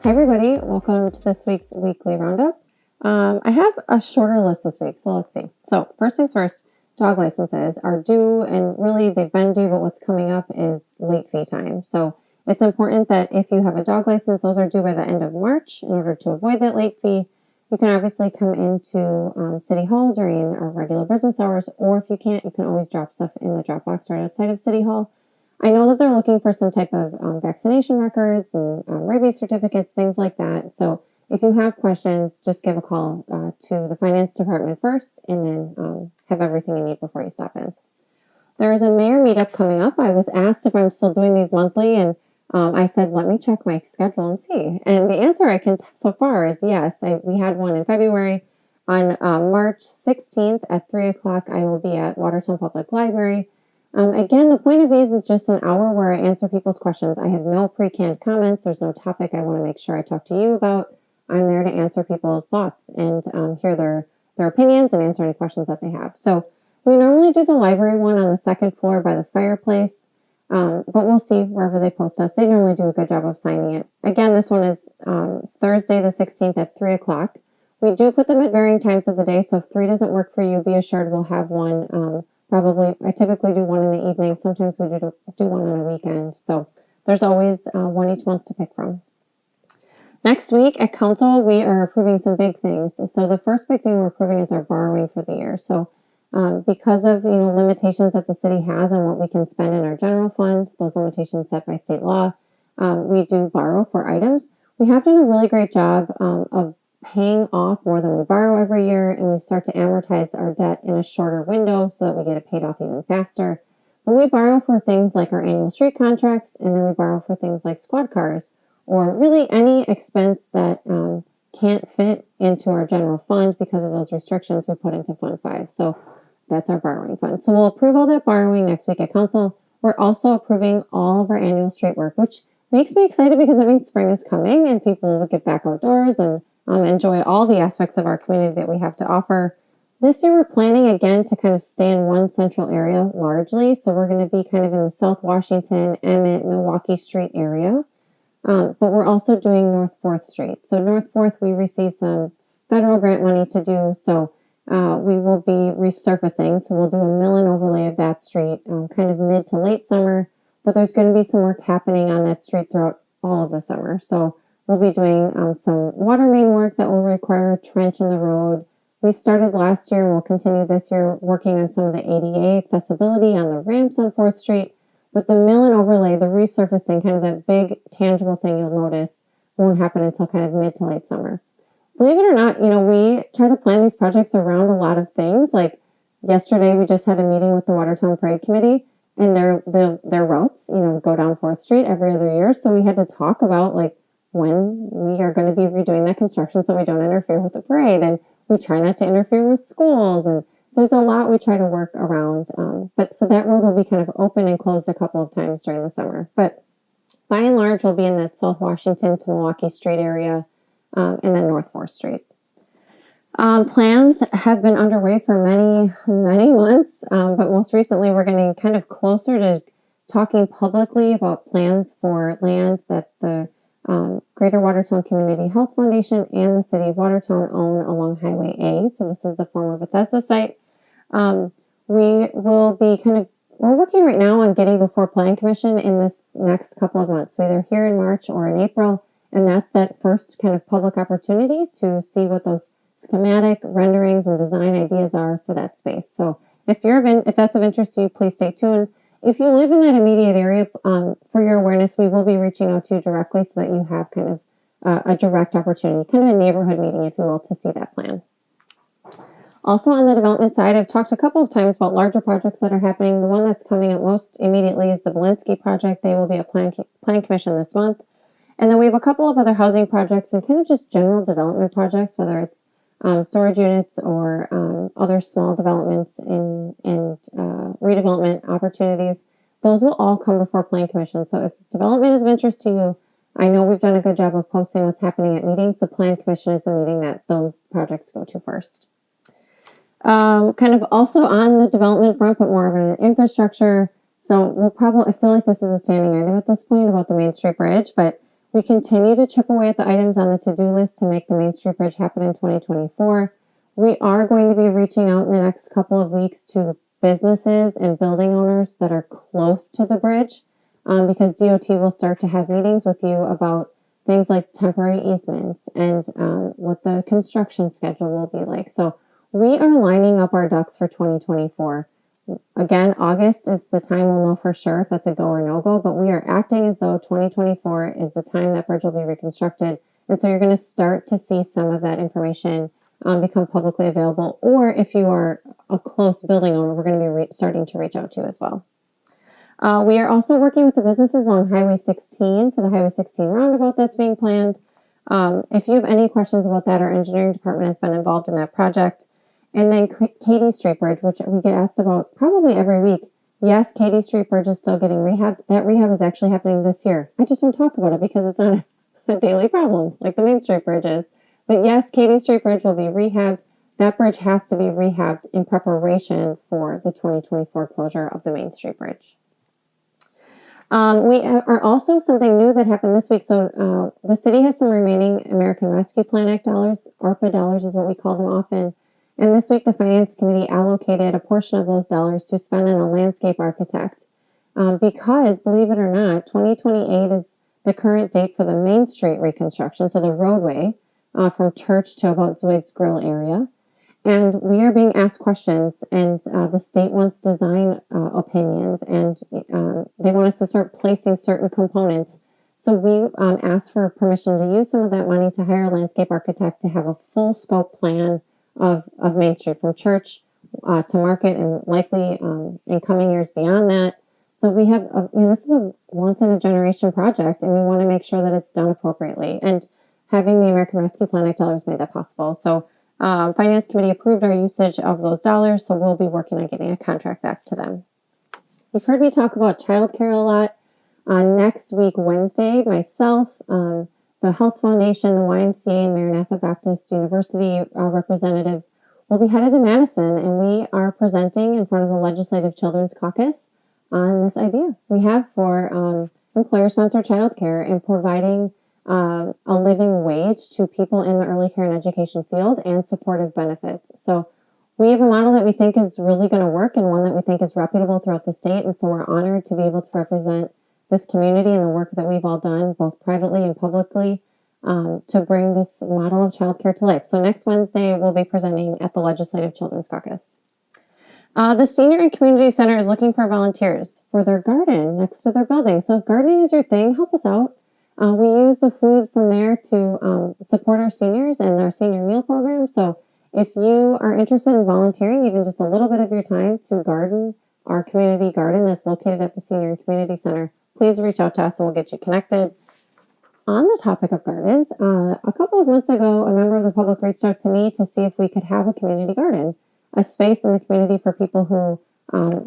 Hi everybody, welcome to this week's weekly roundup. I have a shorter list this week, so let's see. So first things first, dog licenses are due, and really they've been due, but what's coming up is late fee time. So it's important that if you have a dog license, those are due by the end of March. In order to avoid that late fee, you can obviously come into City Hall during our regular business hours, or if you can't, you can always drop stuff in the drop box right outside of City Hall. I know that they're looking for some type of vaccination records and rabies certificates, things like that. So if you have questions, just give a call to the finance department first, and then have everything you need before you stop in. There is a mayor meetup coming up. I was asked if I'm still doing these monthly, and I said, let me check my schedule and see. And the answer I can so far is yes. We had one in February. On March 16th at 3 o'clock, I will be at Watertown Public Library. Again, the point of these is just an hour where I answer people's questions. I have no pre-canned comments. There's no topic I want to make sure I talk to you about. I'm there to answer people's thoughts and hear their opinions and answer any questions that they have. So we normally do the library one on the second floor by the fireplace, but we'll see wherever they post us. They normally do a good job of signing it. Again, this one is Thursday the 16th at 3 o'clock. We do put them at varying times of the day, so if 3 doesn't work for you, be assured we'll have one probably. I typically do one in the evening. Sometimes we do one on a weekend. So there's always one each month to pick from. Next week at council, we are approving some big things. So the first big thing we're approving is our borrowing for the year. So because of limitations that the city has on what we can spend in our general fund, those limitations set by state law, we do borrow for items. We have done a really great job of paying off more than we borrow every year, and we start to amortize our debt in a shorter window so that we get it paid off even faster. But we borrow for things like our annual street contracts, and then we borrow for things like squad cars, or really any expense that can't fit into our general fund because of those restrictions we put into Fund 5. So that's our borrowing fund. So we'll approve all that borrowing next week at council. We're also approving all of our annual street work, which makes me excited because it means spring is coming and people will get back outdoors and enjoy all the aspects of our community that we have to offer. This year, we're planning again to kind of stay in one central area largely. So we're going to be kind of in the South Washington, Emmett, Milwaukee Street area. But we're also doing North 4th Street. So North 4th, we received some federal grant money to do. So we will be resurfacing. So we'll do a mill and overlay of that street kind of mid to late summer. But there's going to be some work happening on that street throughout all of the summer. So we'll be doing some water main work that will require a trench in the road. We started last year and we'll continue this year working on some of the ADA accessibility on the ramps on 4th Street. With the mill and overlay, the resurfacing, kind of that big tangible thing you'll notice, won't happen until kind of mid to late summer. Believe it or not, we try to plan these projects around a lot of things. Like yesterday, we just had a meeting with the Watertown Parade Committee, and their routes, go down 4th Street every other year. So we had to talk about when we are going to be redoing that construction so we don't interfere with the parade. And we try not to interfere with schools. And so there's a lot we try to work around. But so that road will be kind of open and closed a couple of times during the summer. But by and large, we'll be in that South Washington to Milwaukee Street area and then North 4th Street. Plans have been underway for many, many months. But most recently, we're getting kind of closer to talking publicly about plans for land that the Greater Watertown Community Health Foundation and the City of Watertown own along Highway A. So this is the former Bethesda Site. We will be we're working right now on getting before Planning Commission in this next couple of months, either here in March or in April. And that's that first kind of public opportunity to see what those schematic renderings and design ideas are for that space. So if that's of interest to you, please stay tuned. If you live in that immediate area, for your awareness, we will be reaching out to you directly so that you have kind of a direct opportunity, kind of a neighborhood meeting, if you will, to see that plan. Also on the development side, I've talked a couple of times about larger projects that are happening. The one that's coming up most immediately is the Belinsky project. They will be at Plan Commission this month. And then we have a couple of other housing projects and kind of just general development projects, whether it's storage units or other small developments and redevelopment opportunities. Those will all come before Plan Commission. So if development is of interest to you, I know we've done a good job of posting what's happening at meetings. The Plan Commission is the meeting that those projects go to first. Kind of also on the development front, but more of an infrastructure. So I feel like this is a standing item at this point about the Main Street Bridge, but We continue to chip away at the items on the to-do list to make the Main Street Bridge happen in 2024. We are going to be reaching out in the next couple of weeks to businesses and building owners that are close to the bridge, because DOT will start to have meetings with you about things like temporary easements and what the construction schedule will be like. So we are lining up our ducks for 2024. Again, August is the time we'll know for sure if that's a go or no go, but we are acting as though 2024 is the time that bridge will be reconstructed. And so you're going to start to see some of that information become publicly available. Or if you are a close building owner, we're going to be starting to reach out to you as well. We are also working with the businesses along Highway 16 for the Highway 16 roundabout that's being planned. If you have any questions about that, our engineering department has been involved in that project. And then Katy Street Bridge, which we get asked about probably every week. Yes, Katy Street Bridge is still getting rehabbed. That rehab is actually happening this year. I just don't talk about it because it's not a daily problem like the Main Street Bridge is. But yes, Katy Street Bridge will be rehabbed. That bridge has to be rehabbed in preparation for the 2024 closure of the Main Street Bridge. We are also something new that happened this week. So the city has some remaining American Rescue Plan Act dollars. ARPA dollars is what we call them often. And this week, the Finance Committee allocated a portion of those dollars to spend on a landscape architect because, believe it or not, 2028 is the current date for the Main Street reconstruction, so the roadway from Church to about Zweig's Grill area. And we are being asked questions, and the state wants design opinions, and they want us to start placing certain components. So we asked for permission to use some of that money to hire a landscape architect to have a full scope plan of Main Street from Church to Market, and likely in coming years beyond that. So we have, this is a once in a generation project, and we want to make sure that it's done appropriately. And having the American Rescue Plan Act dollars made that possible. So Finance Committee approved our usage of those dollars, so we'll be working on getting a contract back to them. You've heard me talk about childcare a lot. Next week, Wednesday, myself, the Health Foundation, the YMCA, and Maranatha Baptist University representatives will be headed to Madison, and we are presenting in front of the Legislative Children's Caucus on this idea we have for employer-sponsored childcare and providing a living wage to people in the early care and education field and supportive benefits. So we have a model that we think is really going to work and one that we think is reputable throughout the state, and so we're honored to be able to represent this community and the work that we've all done, both privately and publicly, to bring this model of childcare to life. So next Wednesday, we'll be presenting at the Legislative Children's Caucus. The Senior and Community Center is looking for volunteers for their garden next to their building. So if gardening is your thing, help us out. We use the food from there to support our seniors and our senior meal program. So if you are interested in volunteering, even just a little bit of your time to garden our community garden that's located at the Senior and Community Center, please reach out to us and we'll get you connected. On the topic of gardens, a couple of months ago, a member of the public reached out to me to see if we could have a community garden, a space in the community for people who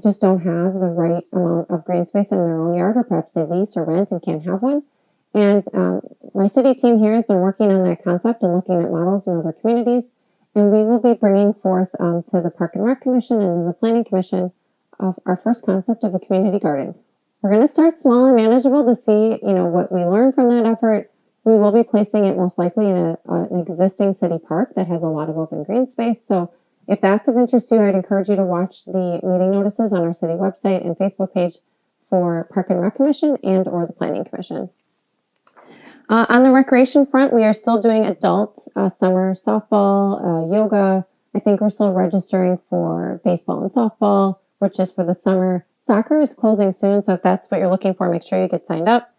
just don't have the right amount of green space in their own yard, or perhaps they lease or rent and can't have one. And my city team here has been working on that concept and looking at models in other communities. And we will be bringing forth to the Park and Rec Commission and the Planning Commission of our first concept of a community garden. We're going to start small and manageable to see, what we learn from that effort. We will be placing it most likely in an existing city park that has a lot of open green space. So if that's of interest to you, I'd encourage you to watch the meeting notices on our city website and Facebook page for Park and Rec Commission and or the Planning Commission. On the recreation front, we are still doing adult summer softball, yoga. I think we're still registering for baseball and softball, which is for the summer. Soccer is closing soon, so if that's what you're looking for, make sure you get signed up.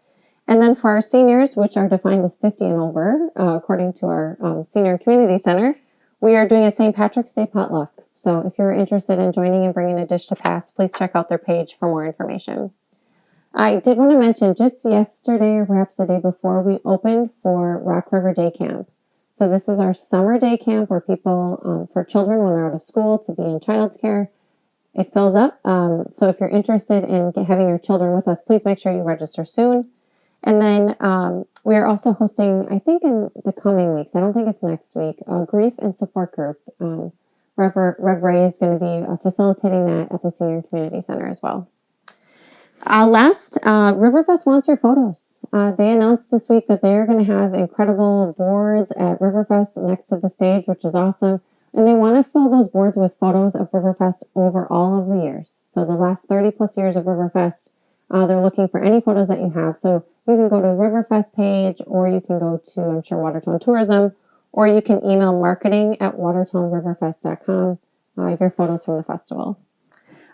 And then for our seniors, which are defined as 50 and over, according to our Senior Community Center, we are doing a St. Patrick's Day potluck. So if you're interested in joining and bringing a dish to pass, please check out their page for more information. I did want to mention just yesterday, or perhaps the day before, we opened for Rock River Day Camp. So this is our summer day camp where people, for children when they're out of school, to be in childcare. It fills up. So if you're interested in having your children with us, please make sure you register soon. And then we are also hosting, I think in the coming weeks, I don't think it's next week, a grief and support group. Rev Ray is going to be facilitating that at the Senior Community Center as well. Riverfest wants your photos. They announced this week that they're going to have incredible boards at Riverfest next to the stage, which is awesome. And they want to fill those boards with photos of Riverfest over all of the years. So the last 30 plus years of Riverfest, they're looking for any photos that you have. So you can go to Riverfest page, or you can go to, I'm sure, Watertown Tourism, or you can email marketing@watertownriverfest.com your photos from the festival.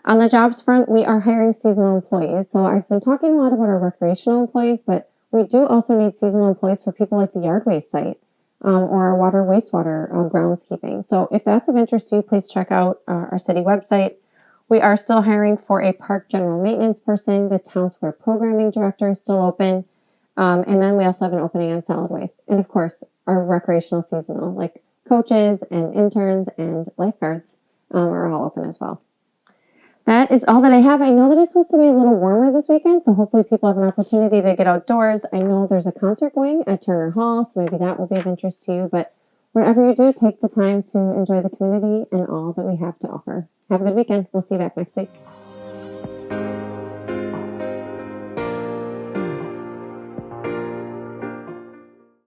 On the jobs front, we are hiring seasonal employees. So I've been talking a lot about our recreational employees, but we do also need seasonal employees for people like the yard waste site or our water wastewater groundskeeping. So if that's of interest to you, please check out our city website. We are still hiring for a park general maintenance person. The town square programming director is still open. And then we also have an opening on solid waste. And of course, our recreational seasonal, like coaches and interns and lifeguards, are all open as well. That is all that I have. I know that it's supposed to be a little warmer this weekend, so hopefully people have an opportunity to get outdoors. I know there's a concert going at Turner Hall, so maybe that will be of interest to you. But whatever you do, take the time to enjoy the community and all that we have to offer. Have a good weekend. We'll see you back next week.